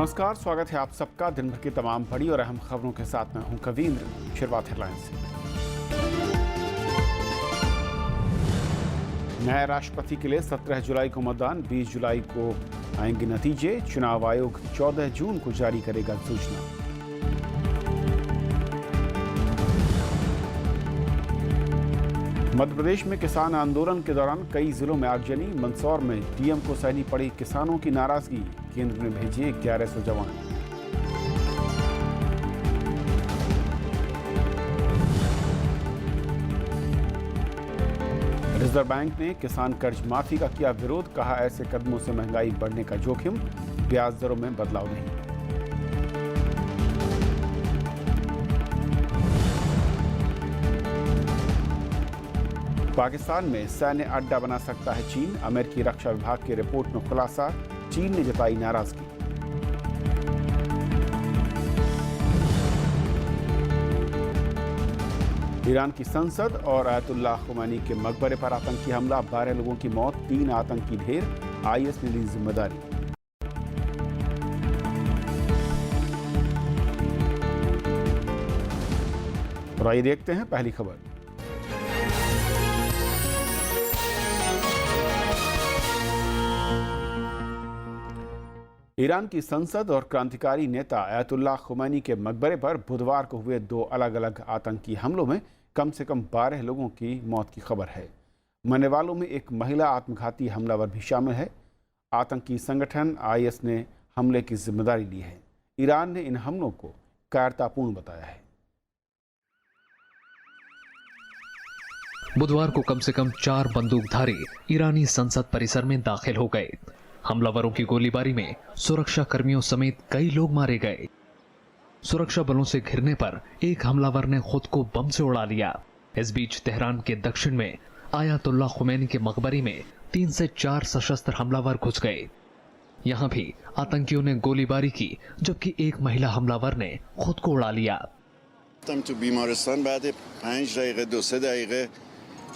नमस्कार, स्वागत है आप सबका दिन भर की तमाम बड़ी और अहम खबरों के साथ। मैं हूं कवींद्र। शुरुआत हेडलाइंस से। नए राष्ट्रपति के लिए 17 जुलाई को मतदान, 20 जुलाई को आएंगे नतीजे। चुनाव आयोग 14 जून को जारी करेगा सूचना। मध्य प्रदेश में किसान आंदोलन के दौरान कई जिलों में आगजनी। मंदसौर में डीएम को सहनी पड़ी किसानों की नाराजगी। केंद्र ने भेजे 1100 जवान। रिजर्व बैंक ने किसान कर्ज माफी का किया विरोध। कहा, ऐसे कदमों से महंगाई बढ़ने का जोखिम, ब्याज दरों में बदलाव नहीं। पाकिस्तान में सैन्य अड्डा बना सकता है चीन। अमेरिकी रक्षा विभाग की रिपोर्ट में खुलासा। चीन ने जताई नाराजगी। ईरान की संसद और आयतुल्लाह खुमैनी के मकबरे पर आतंकी हमला, 12 लोगों की मौत, 3 आतंकी ढेर। आईएस ने ली जिम्मेदारी। और आइए देखते हैं पहली खबर। ईरान की संसद और क्रांतिकारी नेता आयतुल्लाह खुमैनी के मकबरे पर बुधवार को हुए 2 अलग अलग आतंकी हमलों में कम से कम 12 लोगों की मौत की खबर है। मरने वालों में एक महिला आत्मघाती हमलावर भी शामिल है। आतंकी संगठन आईएस ने हमले की जिम्मेदारी ली है। ईरान ने इन हमलों को कायरतापूर्ण बताया है। बुधवार को कम से कम 4 बंदूकधारी ईरानी संसद परिसर में दाखिल हो गए। हमलावरों की गोलीबारी में सुरक्षा कर्मियों समेत कई लोग मारे गए। सुरक्षा बलों से घिरने पर एक हमलावर ने खुद को बम से उड़ा लिया। इस बीच तेहरान के दक्षिण में आयतुल्लाह खुमैनी के मकबरे में 3 से 4 सशस्त्र हमलावर घुस गए। यहां भी आतंकियों ने गोलीबारी की, जबकि एक महिला हमलावर ने खुद को उड़ा लिया।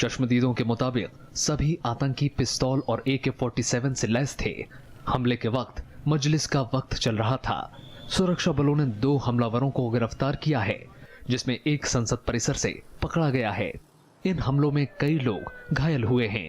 चश्मदीदों के मुताबिक सभी आतंकी पिस्तौल और AK-47 से लैस थे। हमले के वक्त मजलिस का वक्त चल रहा था। सुरक्षा बलों ने 2 हमलावरों को गिरफ्तार किया है, जिसमें एक संसद परिसर से पकड़ा गया है। इन हमलों में कई लोग घायल हुए हैं।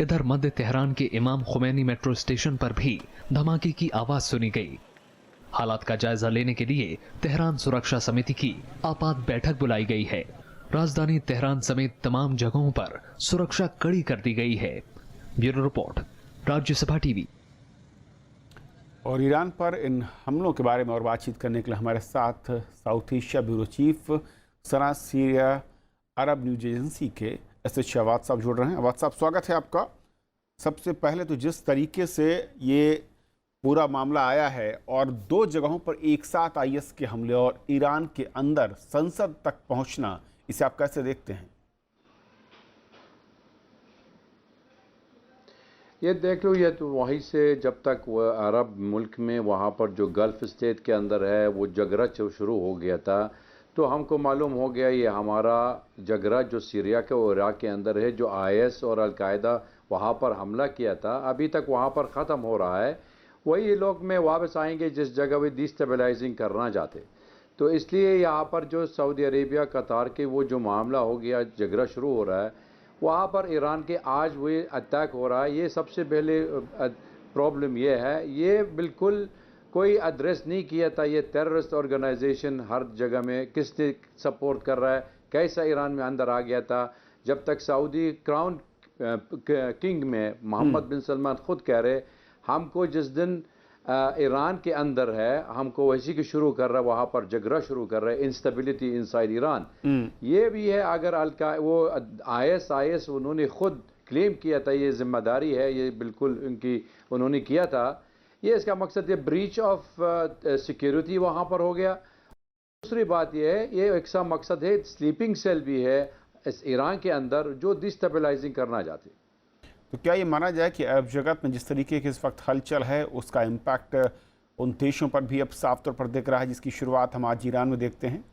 इधर मध्य तेहरान के इमाम खुमैनी मेट्रो स्टेशन पर भी धमाके की आवाज सुनी गई। हालात का जायजा लेने के लिए तेहरान सुरक्षा समिति की आपात बैठक बुलाई गई है। राजधानी तेहरान समेत तमाम जगहों पर सुरक्षा कड़ी कर दी गई है। Bureau report, Rajya Sabha TV. और ईरान पर इन हमलों के बारे में और बातचीत करने के लिए हमारे साथ साउथ एशिया ब्यूरो चीफ सना सीरिया अरब न्यूज एजेंसी के एसएच शहबाज साहब जुड़ रहे हैं। शहबाज साहब, स्वागत है आपका। सबसे पहले तो जिस तरीके से ये पूरा मामला आया है और 2 जगहों पर एक साथ आईएस के हमले और ईरान के अंदर संसद तक पहुंचना, इसे आप कैसे देखते हैं? ये देख लो, ये तो वहीं से जब तक वह अरब मुल्क में वहाँ पर जो गल्फ़ स्टेट के अंदर है वो झगड़ा शुरू हो गया था, तो हमको मालूम हो गया ये हमारा झगड़ा जो सीरिया के और इराक़ के अंदर है, जो आईएस और अलकायदा वहाँ पर हमला किया था, अभी तक वहाँ पर ख़त्म हो रहा है। वही ये लोग में वापस आएंगे जिस जगह वे डिस्टेबलाइजिंग करना चाहते। तो इसलिए यहाँ पर जो सऊदी अरेबिया कतार के वो जो मामला हो गया, झगड़ा शुरू हो रहा है, वहाँ पर ईरान के आज वो अटैक हो रहा है। ये सबसे पहले प्रॉब्लम ये है, ये बिल्कुल कोई एड्रेस नहीं किया था। ये टेररिस्ट ऑर्गेनाइजेशन हर जगह में किसने सपोर्ट कर रहा है, कैसा ईरान में अंदर आ गया था। जब तक सऊदी क्राउन किंग में मोहम्मद बिन सलमान खुद कह रहे, हमको जिस दिन ईरान के अंदर है हमको वैसी की शुरू कर रहा है, वहाँ पर झगड़ा शुरू कर रहा है, इंस्टेबिलिटी इनसाइड ईरान। ये भी है। अगर वो आईएस उन्होंने खुद क्लेम किया था, ये जिम्मेदारी है, ये बिल्कुल उनकी उन्होंने किया था। ये इसका मकसद ये ब्रीच ऑफ सिक्योरिटी वहाँ पर हो गया। दूसरी बात ये है, ये एक सा मकसद है, स्लीपिंग सेल भी है इस ईरान के अंदर जो डिस्टेबलाइजिंग करना चाहते। तो क्या ये माना जाए कि अरब जगत में जिस तरीके की इस वक्त हलचल है उसका इम्पैक्ट उन देशों पर भी अब साफ तौर पर दिख रहा है जिसकी शुरुआत हम आज ईरान में देखते हैं?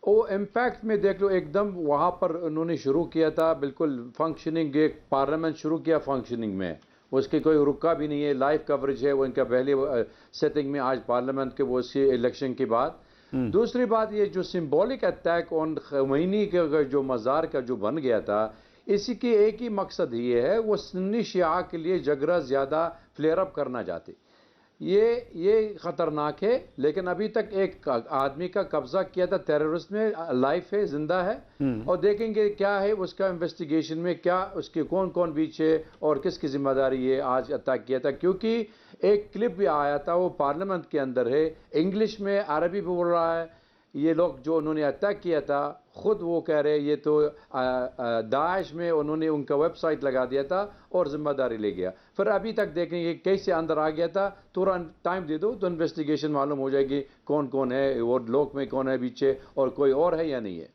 वो इम्पैक्ट में देख लो, एकदम वहाँ पर उन्होंने शुरू किया था बिल्कुल फंक्शनिंग, एक पार्लियामेंट शुरू किया फंक्शनिंग में, उसकी कोई रुका भी नहीं है, लाइव कवरेज है वो इनका पहले सेटिंग में आज पार्लियामेंट के वो इलेक्शन के बाद। दूसरी बात, ये जो सिंबॉलिक अटैक ऑन खमैनी के जो मज़ार का जो बन गया था, इसी की एक ही मकसद ये है, वो सुन्नी शिया के लिए जगरा ज़्यादा फ्लेयर अप करना चाहते। ये ख़तरनाक है, लेकिन अभी तक एक आदमी का कब्जा किया था टेररिस्ट में, लाइफ है, जिंदा है, और देखेंगे क्या है उसका इन्वेस्टिगेशन में, क्या उसके कौन कौन बीच है और किसकी जिम्मेदारी ये आज अटैक किया था। क्योंकि एक क्लिप भी आया था, वो पार्लियामेंट के अंदर है, इंग्लिश में, अरबी भी बोल रहा है। ये लोग जो उन्होंने अटैक किया था, खुद वो कह रहे ये तो दाइश में उन्होंने उनका वेबसाइट लगा दिया था और जिम्मेदारी ले गया। फिर अभी तक देखेंगे कैसे अंदर आ गया था, तुरंत टाइम दे दो तो इन्वेस्टिगेशन मालूम हो जाएगी कौन कौन है, वो लोग में कौन है पीछे और कोई और है या नहीं है।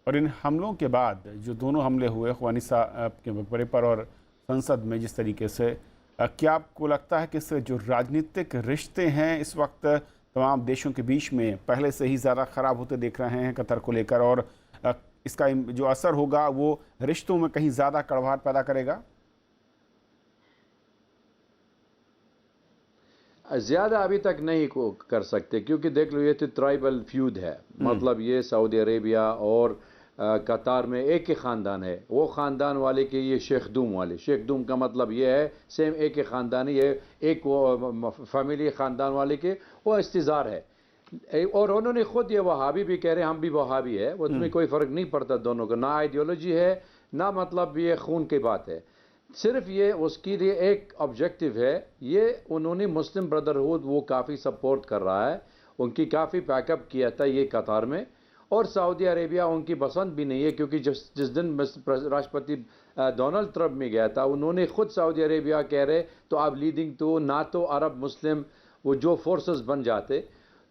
और इन हमलों के बाद जो दोनों हमले हुए ख्वानी साहब के मकबरे पर और संसद में, जिस तरीके से, क्या आपको लगता है कि इससे जो राजनीतिक रिश्ते हैं इस वक्त तमाम देशों के बीच में पहले से ही ज़्यादा ख़राब होते देख रहे हैं कतर को लेकर, और इसका जो असर होगा वो रिश्तों में कहीं ज़्यादा कड़वाहट पैदा करेगा? ज़्यादा अभी तक नहीं को कर सकते, क्योंकि देख लो ये तो ट्राइबल फ्यूड है, मतलब ये सऊदी अरेबिया और कतार में एक ही ख़ानदान है, वो ख़ानदान वाले के ये शेखदूम वाले, शेखदूम का मतलब ये है सेम एक ही ख़ानदानी है, एक वो फैमिली ख़ानदान वाले के वो इस्तिज़ार है। और उन्होंने ख़ुद ये वहाबी भी कह रहे हैं हम भी वहाबी है, वो तुम्हें कोई फ़र्क नहीं पड़ता दोनों का, ना आइडियोलॉजी है ना मतलब ये खून की बात है, सिर्फ ये उसकी लिए एक ऑब्जेक्टिव है। ये उन्होंने मुस्लिम ब्रदरहुड वो काफ़ी सपोर्ट कर रहा है, उनकी काफ़ी बैकअप किया था ये कतार में, और सऊदी अरेबिया उनकी पसंद भी नहीं है, क्योंकि जिस दिन राष्ट्रपति डोनाल्ड ट्रंप में गया था, उन्होंने खुद सऊदी अरेबिया कह रहे तो आप लीडिंग तो नाटो अरब मुस्लिम वो जो फोर्सेस बन जाते,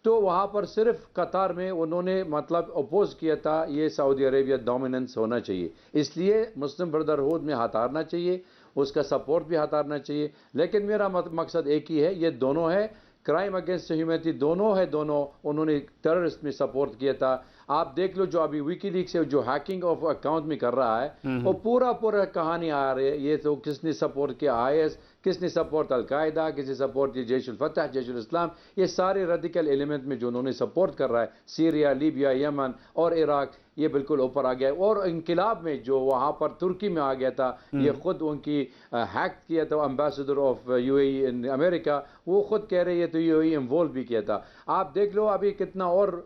तो वहाँ पर सिर्फ कतार में उन्होंने मतलब अपोज किया था ये सऊदी अरेबिया डोमिनेंस होना चाहिए, इसलिए मुस्लिम ब्रदरहुड में हटाना चाहिए, उसका सपोर्ट भी हटाना चाहिए। लेकिन मेरा मकसद एक ही है, ये दोनों है क्राइम अगेंस्ट ह्यूमैनिटी, दोनों है, दोनों उन्होंने टेररिस्ट में सपोर्ट किया था। आप देख लो जो अभी विकीलीक्स से जो हैकिंग ऑफ अकाउंट में कर रहा है, वो पूरा कहानी आ रही है, ये तो किसने सपोर्ट किया IS, किसने सपोर्ट अलकायदा, किसने सपोर्ट किया जैश उल फतह, जैश उल इस्लाम, ये सारे रेडिकल एलिमेंट में जो उन्होंने सपोर्ट कर रहा है, सीरिया, लीबिया, यमन और इराक, ये बिल्कुल ऊपर आ गया। और इनकलाब में जो वहाँ पर तुर्की में आ गया था, ये खुद उनकी हैक किया था ambassador of UAE in America, वो खुद कह रहे ये तो UAE इन्वॉल्व भी किया था। आप देख लो अभी कितना और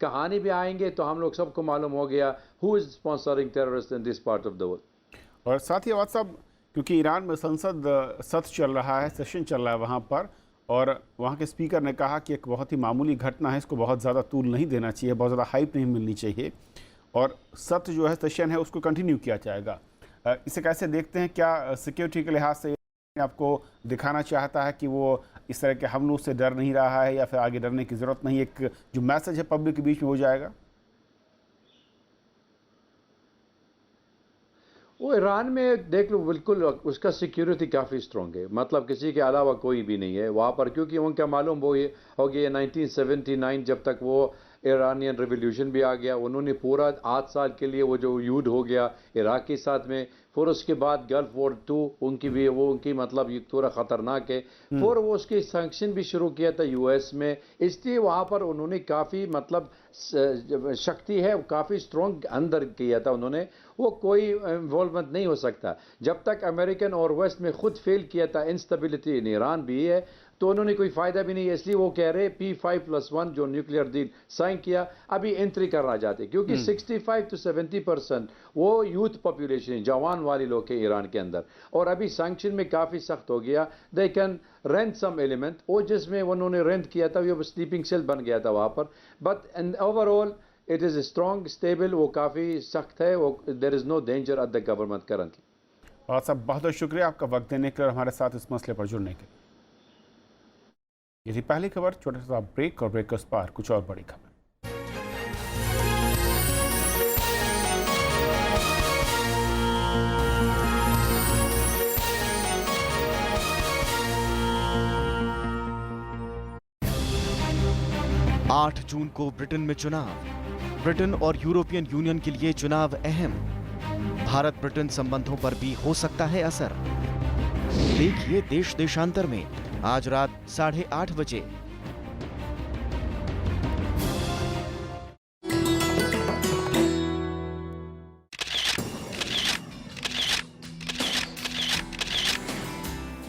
कहानी भी आएंगे तो हम लोग सबको मालूम हो गया who is sponsoring terrorist in this part of the world. और साथ ही साहब, क्योंकि ईरान में संसद सत्र चल रहा है, सेशन चल रहा है वहाँ पर, और वहाँ के स्पीकर ने कहा कि एक बहुत ही मामूली घटना है, इसको बहुत ज़्यादा तूल नहीं देना चाहिए, बहुत ज़्यादा हाइप नहीं मिलनी चाहिए, और सत्र जो है, सेशन है, उसको कंटिन्यू किया जाएगा। इसे कैसे देखते हैं? क्या सिक्योरिटी के लिहाज से आपको दिखाना चाहता है कि वो इस तरह के हमलों से डर नहीं रहा है, या फिर आगे डरने की ज़रूरत नहीं, एक जो मैसेज है पब्लिक के बीच में हो जाएगा? वो ईरान में देख लो बिल्कुल उसका सिक्योरिटी काफ़ी स्ट्रॉन्ग है, मतलब किसी के अलावा कोई भी नहीं है वहाँ पर, क्योंकि उनका मालूम वो ये हो गया 1979 जब तक वो ईरानियन रिवोल्यूशन भी आ गया, उन्होंने पूरा 8 साल के लिए वो जो युद्ध हो गया इराक के साथ में, फिर उसके बाद गल्फ वॉर 2 उनकी भी वो उनकी मतलब ये थोड़ा ख़तरनाक है, फिर वो उसके सैंक्शन भी शुरू किया था US में, इसलिए वहाँ पर उन्होंने काफ़ी मतलब शक्ति है, काफ़ी स्ट्रॉन्ग अंदर किया था उन्होंने, वो कोई इन्वॉल्वमेंट नहीं हो सकता जब तक अमेरिकन और वेस्ट में खुद फेल किया था, इंस्टेबिलिटी इन ईरान भी है, तो उन्होंने कोई फ़ायदा भी नहीं है, इसलिए वो कह रहे P5+1 जो न्यूक्लियर डील साइन किया अभी एंट्री करना चाहते, क्योंकि 65 to 70% वो यूथ पॉपुलेशन है, जवान वाले लोग के ईरान के अंदर, और अभी सैंक्शन में काफ़ी सख्त हो गया, they can rent some element, वो जिसमें उन्होंने रेंट किया था वो स्लीपिंग सेल बन गया था वहाँ पर, but overall it is strong stable, वो काफ़ी सख्त है, वो there is no danger at the government currently. और सब बहुत बहुत शुक्रिया आपका वक्त देने के और हमारे साथ इस मसले पर जुड़ने के लिए। ये थी पहली खबर, छोटा सा ब्रेक, और ब्रेक के उस पार कुछ और बड़ी खबर। आठ जून को ब्रिटेन में चुनाव। ब्रिटेन और यूरोपियन यूनियन के लिए चुनाव अहम। भारत ब्रिटेन संबंधों पर भी हो सकता है असर। देखिए देश देशांतर में आज रात 8:30 बजे।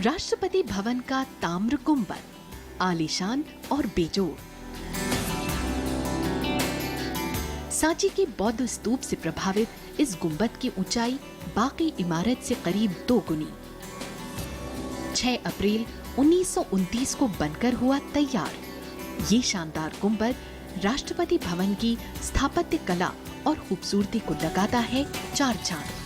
राष्ट्रपति भवन का ताम्र गुंबद, आलीशान और बेजोड़। सांची के बौद्ध स्तूप से प्रभावित इस गुंबद की ऊंचाई बाकी इमारत से करीब 2 गुनी। 6 अप्रैल 1929 को बनकर हुआ तैयार। ये शानदार गुंबद राष्ट्रपति भवन की स्थापत्य कला और खूबसूरती को लगाता है 4 चांद।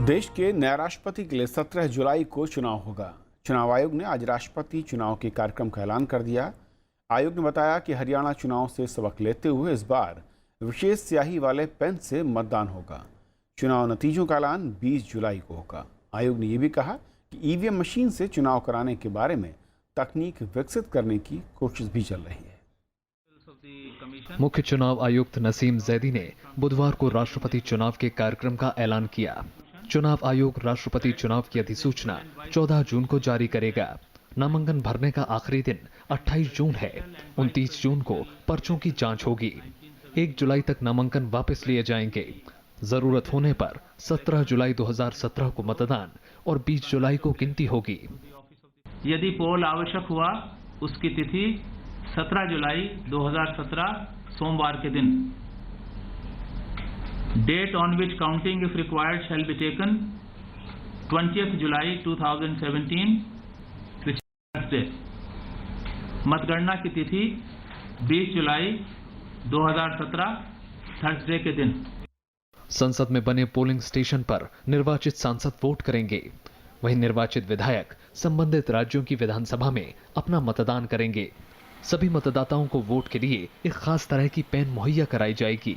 देश के नए राष्ट्रपति के लिए 17 जुलाई को चुनाव होगा। चुनाव आयोग ने आज राष्ट्रपति चुनाव के कार्यक्रम का ऐलान कर दिया। आयोग ने बताया कि हरियाणा चुनाव से सबक लेते हुए इस बार विशेष स्याही वाले पेन से मतदान होगा। चुनाव नतीजों का ऐलान 20 जुलाई को होगा। आयोग ने यह भी कहा कि ईवीएम मशीन से चुनाव कराने के बारे में तकनीक विकसित करने की कोशिश भी चल रही है। मुख्य चुनाव आयुक्त नसीम जैदी ने बुधवार को राष्ट्रपति चुनाव के कार्यक्रम का ऐलान किया। चुनाव आयोग राष्ट्रपति चुनाव की अधिसूचना 14 जून को जारी करेगा। नामांकन भरने का आखिरी दिन 28 जून है। 29 जून को पर्चों की जांच होगी। 1 जुलाई तक नामांकन वापस लिए जाएंगे। जरूरत होने पर 17 जुलाई 2017 को मतदान और 20 जुलाई को गिनती होगी। यदि पोल आवश्यक हुआ उसकी तिथि 17 जुलाई 2017 सोमवार के दिन। Date on which counting if required shall be taken 20th July 2017 which is Thursday। मतगणना की तिथि 20 जुलाई 2017 थर्सडे के दिन। संसद में बने पोलिंग स्टेशन पर निर्वाचित सांसद वोट करेंगे। वहीं निर्वाचित विधायक संबंधित राज्यों की विधानसभा में अपना मतदान करेंगे। सभी मतदाताओं को वोट के लिए एक खास तरह की पेन मुहैया कराई जाएगी।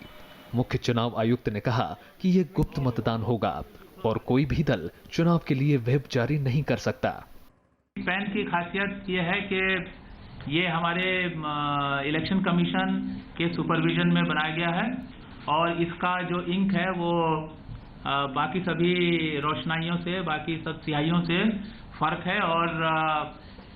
मुख्य चुनाव आयुक्त ने कहा कि ये गुप्त मतदान होगा और कोई भी दल चुनाव के लिए व्हिप जारी नहीं कर सकता। पेन की खासियत ये है कि ये हमारे इलेक्शन कमीशन के सुपरविजन में बनाया गया है और इसका जो इंक है वो बाकी सभी रोशनाइयों से, बाकी सब स्याहियों से फर्क है और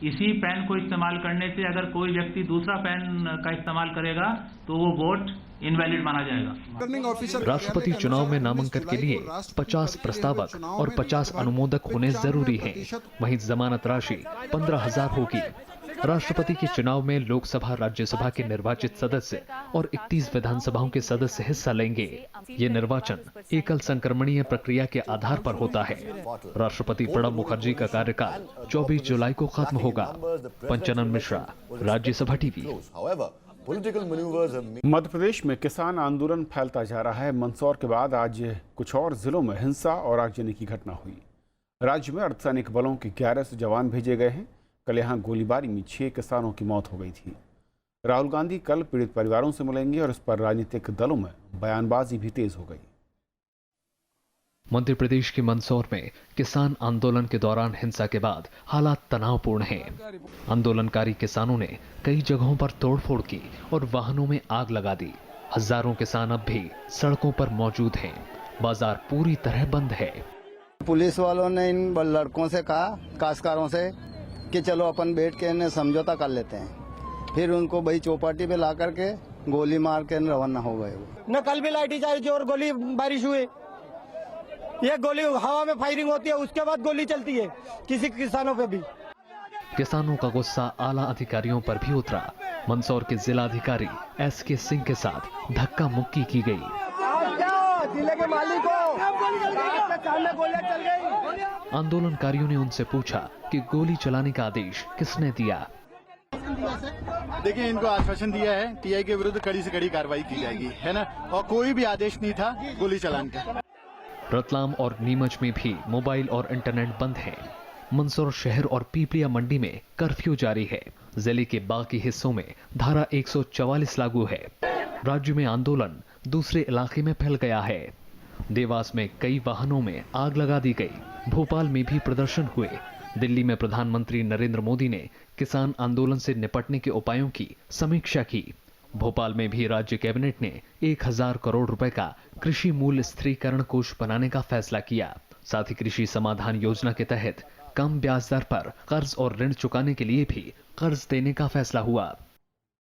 इसी पेन को इस्तेमाल करने से अगर कोई व्यक्ति दूसरा पेन का इस्तेमाल करेगा तो वो वोट इनवैलिड माना जाएगा। राष्ट्रपति चुनाव में नामांकन के लिए 50 प्रस्तावक और 50 अनुमोदक होने जरूरी हैं। वहीं जमानत राशि 15,000 होगी। राष्ट्रपति के चुनाव में लोकसभा, राज्यसभा के निर्वाचित सदस्य और 31 विधानसभाओं के सदस्य हिस्सा लेंगे। ये निर्वाचन एकल संक्रमणीय प्रक्रिया के आधार पर होता है। राष्ट्रपति प्रणब मुखर्जी का कार्यकाल 24 जुलाई को खत्म होगा। पंचानन मिश्रा, राज्यसभा टीवी। मध्य प्रदेश में किसान आंदोलन फैलता जा रहा है। मंदसौर के बाद आज कुछ और जिलों में हिंसा और आगजनी की घटना हुई। राज्य में अर्धसैनिक बलों के 11 जवान भेजे गए हैं। कल यहां गोलीबारी में 6 किसानों की मौत हो गई थी। राहुल गांधी कल पीड़ित परिवारों से मिलेंगे और इस पर राजनीतिक दलों में बयानबाजी भी तेज हो गई। मध्य प्रदेश के मंदसौर में किसान आंदोलन के दौरान हिंसा के बाद हालात तनावपूर्ण हैं। आंदोलनकारी किसानों ने कई जगहों पर तोड़फोड़ की और वाहनों में आग लगा दी। हजारों किसान अब भी सड़कों पर मौजूद हैं। बाजार पूरी तरह बंद है। पुलिस वालों ने इन लड़कों से कहा, काश्तकारों से, कि चलो अपन बैठ के इन्हें समझौता कर लेते हैं। फिर उनको वही चौपाटी पे ला करके गोली मार के रवाना हो गए। न कल भी लाठीचार्ज और गोली बारिश हुई। ये गोली हवा में फायरिंग होती है, उसके बाद गोली चलती है किसी किसानों पे भी। किसानों का गुस्सा आला अधिकारियों पर भी उतरा। मंदसौर के जिला अधिकारी SK सिंह के साथ धक्का मुक्की की गई। जिले के मालिक को गोलियां चल गई। आंदोलनकारियों ने उनसे पूछा कि गोली चलाने का आदेश किसने दिया। देखिए, इनको आश्वासन दिया है TI के विरुद्ध कड़ी से कड़ी कार्रवाई की जाएगी, है ना, और कोई भी आदेश नहीं था गोली चलाने का। रतलाम और नीमच में भी मोबाइल और इंटरनेट बंद है। मंदसौर शहर और पीपलिया मंडी में कर्फ्यू जारी है। जिले के बाकी हिस्सों में धारा 144 लागू है। राज्य में आंदोलन दूसरे इलाके में फैल गया है। देवास में कई वाहनों में आग लगा दी गई। भोपाल में भी प्रदर्शन हुए। दिल्ली में प्रधानमंत्री नरेंद्र मोदी ने किसान आंदोलन से निपटने के उपायों की समीक्षा की। भोपाल में भी राज्य कैबिनेट ने 1000 करोड़ रुपए का कृषि मूल्य स्थिरीकरण कोष बनाने का फैसला किया। साथ ही कृषि समाधान योजना के तहत कम ब्याज दर पर कर्ज और ऋण चुकाने के लिए भी कर्ज देने का फैसला हुआ।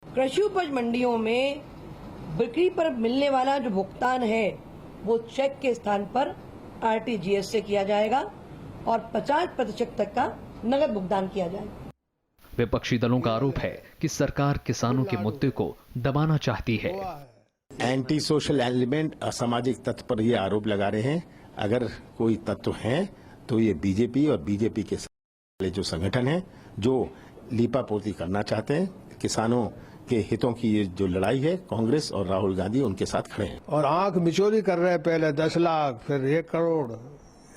कृषि उपज मंडियों में बिक्री पर मिलने वाला जो भुगतान है वो चेक के स्थान पर आरटीजीएस से किया जाएगा और 50% तक का नगद भुगतान किया जाएगा। विपक्षी दलों का आरोप है कि सरकार किसानों के मुद्दे को दबाना चाहती है। एंटी सोशल एलिमेंट, असामाजिक तत्व पर ये आरोप लगा रहे हैं। अगर कोई तत्व हैं तो ये बीजेपी और बीजेपी के वाले जो संगठन हैं जो लीपापोती करना चाहते हैं। किसानों के हितों की ये जो लड़ाई है, कांग्रेस और राहुल गांधी उनके साथ खड़े हैं और आंख मिचौली कर रहे हैं। पहले 10 लाख फिर 1 करोड़,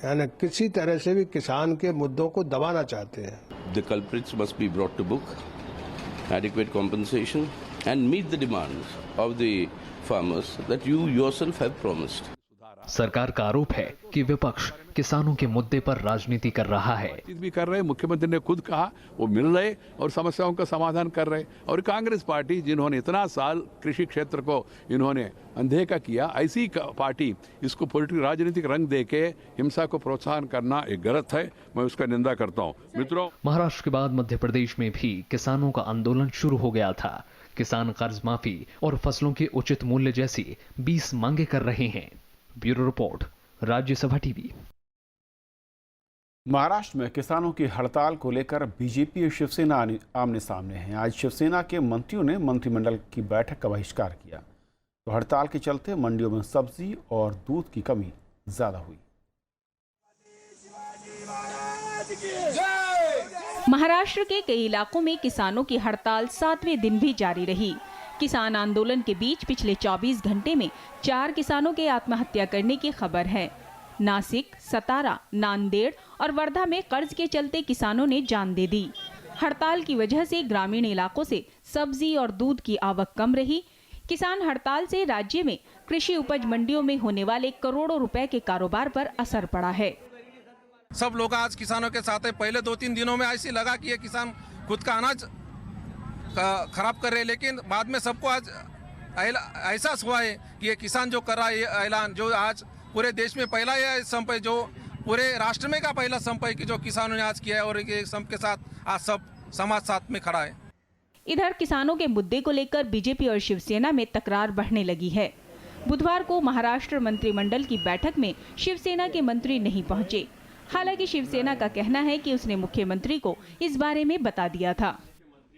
यानी किसी तरह से भी किसान के मुद्दों को दबाना चाहते हैं। The culprits must be brought to book, adequate compensation, and meet the demands of the farmers that you yourself have promised. सरकार का आरोप है कि विपक्ष किसानों के मुद्दे पर राजनीति कर रहा है। भी कर रहे, मुख्यमंत्री ने खुद कहा वो मिल रहे और समस्याओं का समाधान कर रहे। और कांग्रेस पार्टी जिन्होंने इतना साल कृषि क्षेत्र को इन्होंने अनदेखा किया, ऐसी पार्टी इसको पॉलिटिकल राजनीतिक रंग देके हिंसा को प्रोत्साहन करना एक गलत है। मैं उसका निंदा करता हूँ। मित्रों, महाराष्ट्र के बाद मध्य प्रदेश में भी किसानों का आंदोलन शुरू हो गया था। किसान कर्ज माफी और फसलों के उचित मूल्य जैसी 20 मांगे कर रहे हैं। Bureau report, Rajya Sabha TV. Maharashtra में किसानों की हड़ताल को लेकर बीजेपी और शिवसेना आमने सामने हैं। आज शिवसेना के मंत्रियों ने मंत्रिमंडल की बैठक का बहिष्कार किया तो हड़ताल के चलते मंडियों में सब्जी और दूध की कमी ज्यादा हुई। महाराष्ट्र के कई इलाकों में किसानों की हड़ताल 7वें दिन भी जारी रही। किसान आंदोलन के बीच पिछले 24 घंटे में 4 किसानों के आत्महत्या करने की खबर है। नासिक, सतारा, नांदेड़ और वर्धा में कर्ज के चलते किसानों ने जान दे दी। हड़ताल की वजह से ग्रामीण इलाकों से सब्जी और दूध की आवक कम रही। किसान हड़ताल से राज्य में कृषि उपज मंडियों में होने वाले करोड़ों रुपए के कारोबार पर असर पड़ा है। सब लोग आज किसानों के साथ है। पहले 2-3 दिनों में ऐसी लगा कि ये किसान खुद का अनाज खराब कर रहे, लेकिन बाद में सबको आज एहसास हुआ है कि ये किसान जो कर रहा है, ये ऐलान जो आज पूरे देश में पहला ये संप है, जो पूरे राष्ट्र में का पहला संप है कि जो किसानों ने आज किया है और ये संप के साथ आज सब समाज साथ में खड़ा है। इधर किसानों के मुद्दे को लेकर बीजेपी और शिवसेना में तकरार बढ़ने लगी है। बुधवार को महाराष्ट्र मंत्रिमंडल की बैठक में शिवसेना के मंत्री नहीं पहुंचे। हालांकि शिवसेना का कहना है कि उसने मुख्यमंत्री को इस बारे में बता दिया था।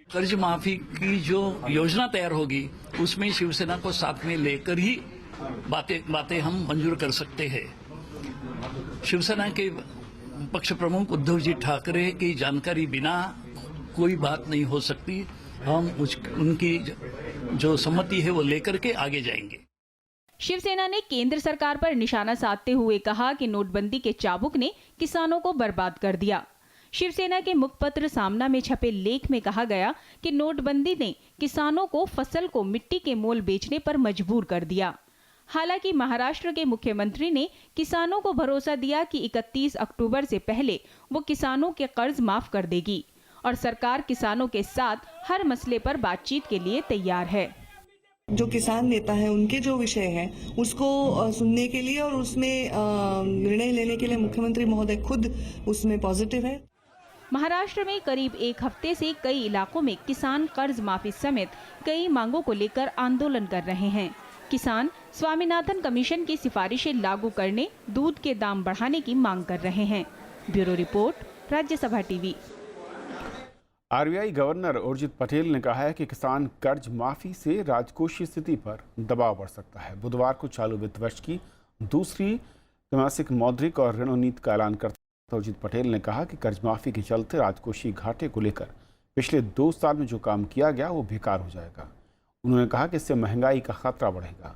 कर्ज माफी की जो योजना तैयार होगी उसमें शिवसेना को साथ में लेकर ही बातें हम मंजूर कर सकते हैं। शिवसेना के पक्ष प्रमुख उद्धव जी ठाकरे की जानकारी बिना कोई बात नहीं हो सकती। हम उनकी जो सम्मति है वो लेकर के आगे जाएंगे। शिवसेना ने केंद्र सरकार पर निशाना साधते हुए कहा कि नोटबंदी के चाबुक ने किसानों को बर्बाद कर दिया। शिवसेना के मुखपत्र सामना में छपे लेख में कहा गया कि नोटबंदी ने किसानों को फसल को मिट्टी के मोल बेचने पर मजबूर कर दिया। हालांकि महाराष्ट्र के मुख्यमंत्री ने किसानों को भरोसा दिया कि 31 अक्टूबर से पहले वो किसानों के कर्ज माफ कर देगी और सरकार किसानों के साथ हर मसले पर बातचीत के लिए तैयार है। जो किसान नेता है उनके जो विषय है उसको सुनने के लिए और उसमें निर्णय लेने के लिए मुख्यमंत्री महोदय खुद उसमें पॉजिटिव है। महाराष्ट्र में करीब एक हफ्ते से कई इलाकों में किसान कर्ज माफी समेत कई मांगों को लेकर आंदोलन कर रहे हैं। किसान स्वामीनाथन कमीशन की सिफारिशें लागू करने, दूध के दाम बढ़ाने की मांग कर रहे हैं। Bureau report, Rajya Sabha TV. RBI governor Urjit Patel ने कहा है कि किसान कर्ज माफी से राजकोषीय स्थिति पर दबाव बढ़ सकता है। बुधवार को चालू वित्त वर्ष की दूसरी त्रैमासिक मौद्रिक और ऋण नीति का ऐलान करते हुए उर्जित पटेल ने कहा कि कर्ज माफी के चलते राजकोषीय घाटे को लेकर पिछले 2 साल में जो काम किया गया वो बेकार हो जाएगा। उन्होंने कहा कि इससे महंगाई का खतरा बढ़ेगा।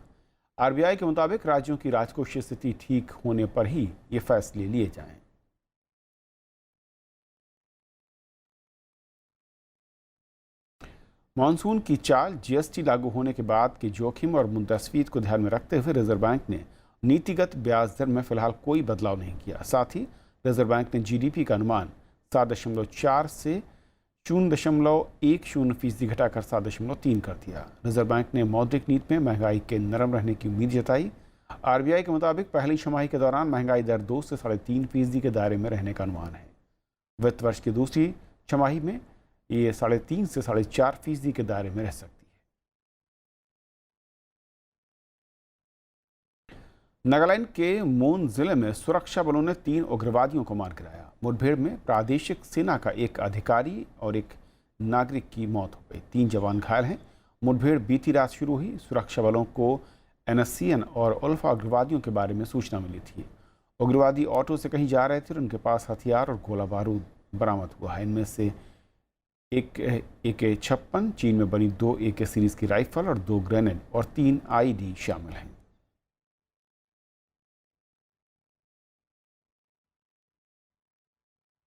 आरबीआई के मुताबिक राज्यों की राजकोषीय स्थिति ठीक होने पर ही ये फैसले लिए जाएं। मानसून की चाल, जीएसटी लागू होने के बाद के जोखिम और मुद्रास्फीति को ध्यान में रखते हुए रिजर्व बैंक ने नीतिगत ब्याज दर में फिलहाल कोई बदलाव नहीं किया। साथ ही रिजर्व बैंक ने जीडीपी का अनुमान 7.4 से 0.10% घटाकर 7.3 कर दिया। रिजर्व बैंक ने मौद्रिक नीति में महंगाई के नरम रहने की उम्मीद जताई। आरबीआई के मुताबिक पहली छमाही के दौरान महंगाई दर 2 से 3.5% के दायरे में रहने का अनुमान है। वित्त वर्ष की दूसरी छमाही में ये 3.5 से 4.5% के दायरे में रह सकती है। नागालैंड के मोन जिले में सुरक्षा बलों ने 3 उग्रवादियों को मार गिराया। मुठभेड़ में प्रादेशिक सेना का एक अधिकारी और एक नागरिक की मौत हो गई। 3 जवान घायल हैं। मुठभेड़ बीती रात शुरू हुई। सुरक्षा बलों को NSCN और उल्फा उग्रवादियों के बारे में सूचना मिली थी। उग्रवादी ऑटो से कहीं जा रहे थे और उनके पास हथियार और गोला बारूद बरामद हुआ है। इनमें से एक AK-56, चीन में बनी 2 AK सीरीज की राइफल और 2 ग्रेनेड और 3 IED शामिल हैं।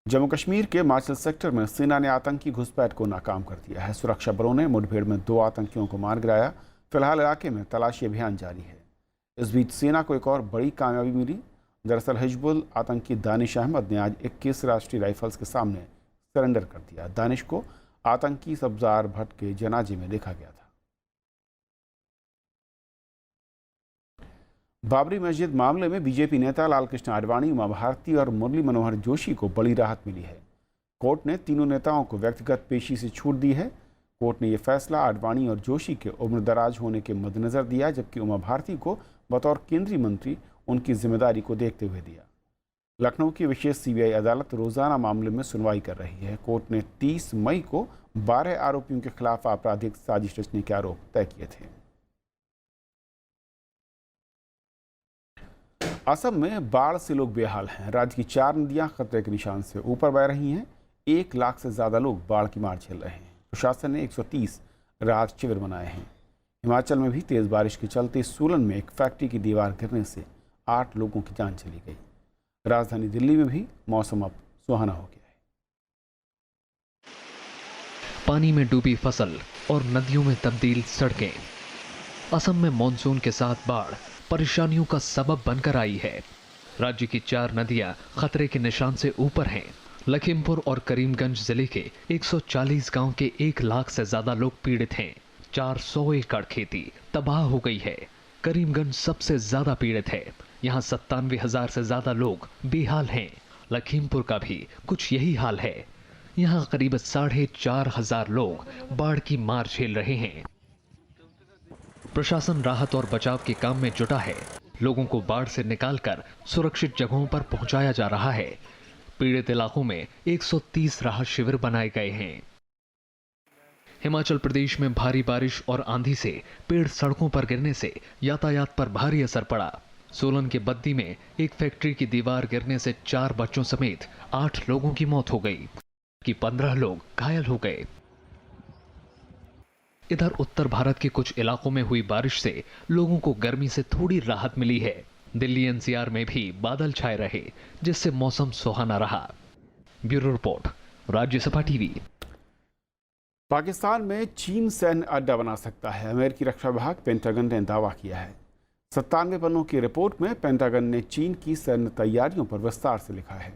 जम्मू कश्मीर के माचल सेक्टर में सेना ने आतंकी घुसपैठ को नाकाम कर दिया है। सुरक्षा बलों ने मुठभेड़ में 2 आतंकियों को मार गिराया। फिलहाल इलाके में तलाशी अभियान जारी है। इस बीच सेना को एक और बड़ी कामयाबी मिली। दरअसल हिजबुल आतंकी दानिश अहमद ने आज 21 राष्ट्रीय राइफल्स के सामने सरेंडर कर दिया। दानिश को आतंकी सब्जार भट्ट के जनाजे में देखा गया था। बाबरी मस्जिद मामले में बीजेपी नेता लालकृष्ण आडवाणी, उमा भारती और मुरली मनोहर जोशी को बड़ी राहत मिली है। कोर्ट ने तीनों नेताओं को व्यक्तिगत पेशी से छूट दी है। कोर्ट ने यह फैसला आडवाणी और जोशी के उम्रदराज होने के मद्देनजर दिया, जबकि उमा भारती को बतौर केंद्रीय मंत्री उनकी जिम्मेदारी को देखते हुए दिया। लखनऊ की विशेष CBI अदालत रोजाना मामले में सुनवाई कर रही है। कोर्ट ने 30 मई को 12 आरोपियों के खिलाफ आपराधिक साजिश रचने के आरोप तय किए थे। असम में बाढ़ से लोग बेहाल हैं। राज्य की 4 नदियां खतरे के निशान से ऊपर बह रही हैं। 1 लाख से ज़्यादा लोग बाढ़ की मार झेल रहे हैं। प्रशासन ने 130 राहत शिविर बनाए हैं। हिमाचल में भी तेज़ बारिश के चलते सोलन में एक फैक्ट्री की दीवार गिरने से 8 लोगों की जान चली गई। राजधानी दिल्ली में भी मौसम अब सुहाना हो गया है। पानी में डूबी फसल और नदियों में तब्दील सड़कें। असम में मॉनसून के साथ बाढ़ परेशानियों का सबब बनकर आई है। राज्य की 4 नदियां खतरे के निशान से ऊपर हैं। लखीमपुर और करीमगंज जिले के 140 गांव के 1 लाख से ज्यादा लोग पीड़ित हैं। 400 एकड़ खेती तबाह हो गई है। करीमगंज सबसे ज्यादा पीड़ित है। यहाँ 97,000 से ज्यादा लोग बेहाल हैं। लखीमपुर का भी कुछ यही हाल है। यहाँ करीब 4,500 लोग बाढ़ की मार झेल रहे हैं। प्रशासन राहत और बचाव के काम में जुटा है। लोगों को बाढ़ से निकालकर सुरक्षित जगहों पर पहुंचाया जा रहा है। पीड़ित इलाकों में 130 राहत शिविर बनाए गए हैं। हिमाचल प्रदेश में भारी बारिश और आंधी से पेड़ सड़कों पर गिरने से यातायात पर भारी असर पड़ा। सोलन के बद्दी में एक फैक्ट्री की दीवार गिरने से 4 बच्चों समेत 8 लोगों की मौत हो गई, कि 15 लोग घायल हो गए। इधर उत्तर भारत के कुछ इलाकों में हुई बारिश से लोगों को गर्मी से थोड़ी राहत मिली है। दिल्ली NCR में भी बादल छाए रहे, जिससे मौसम सुहाना रहा। Bureau report, Rajya Sabha TV. Pakistan में चीन सैन्य अड्डा बना सकता है। अमेरिकी रक्षा विभाग पेंटागन ने दावा किया है। 97 पन्नों की रिपोर्ट में पेंटागन ने चीन की सैन्य तैयारियों पर विस्तार से लिखा है।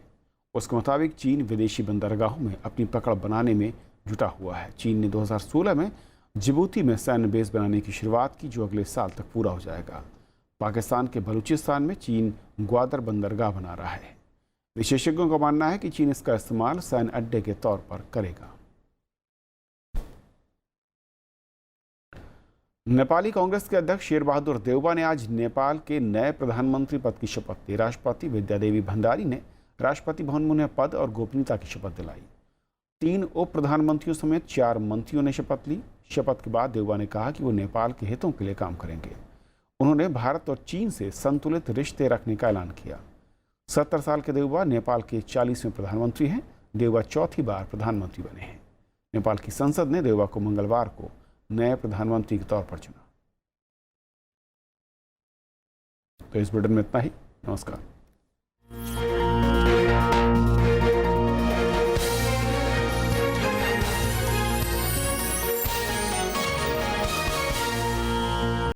उसके मुताबिक चीन विदेशी बंदरगाहों में अपनी पकड़ बनाने में जुटा हुआ है। चीन ने 2016 में जिबूती में सैन्य बेस बनाने की शुरुआत की, जो अगले साल तक पूरा हो जाएगा। पाकिस्तान के बलूचिस्तान में चीन ग्वादर बंदरगाह बना रहा है। विशेषज्ञों का मानना है कि चीन इसका इस्तेमाल सैन्य अड्डे के तौर पर करेगा। नेपाली कांग्रेस के अध्यक्ष शेर बहादुर देउबा ने आज नेपाल के नए प्रधानमंत्री पद की शपथ ली। राष्ट्रपति विद्यादेवी भंडारी ने राष्ट्रपति भवन में उन्हें पद और गोपनीयता की शपथ दिलाई। 3 उप प्रधानमंत्रियों समेत 4 मंत्रियों ने शपथ ली। शपथ के बाद देउबा ने कहा कि वो नेपाल के हितों के लिए काम करेंगे। उन्होंने भारत और चीन से संतुलित रिश्ते रखने का ऐलान किया। 70 साल के देउबा नेपाल के 40वें प्रधानमंत्री हैं। देउबा चौथी बार प्रधानमंत्री बने हैं। नेपाल की संसद ने देउबा को मंगलवार को नए प्रधानमंत्री के तौर पर चुना। तो इस बुलेटिन में इतना ही। नमस्कार।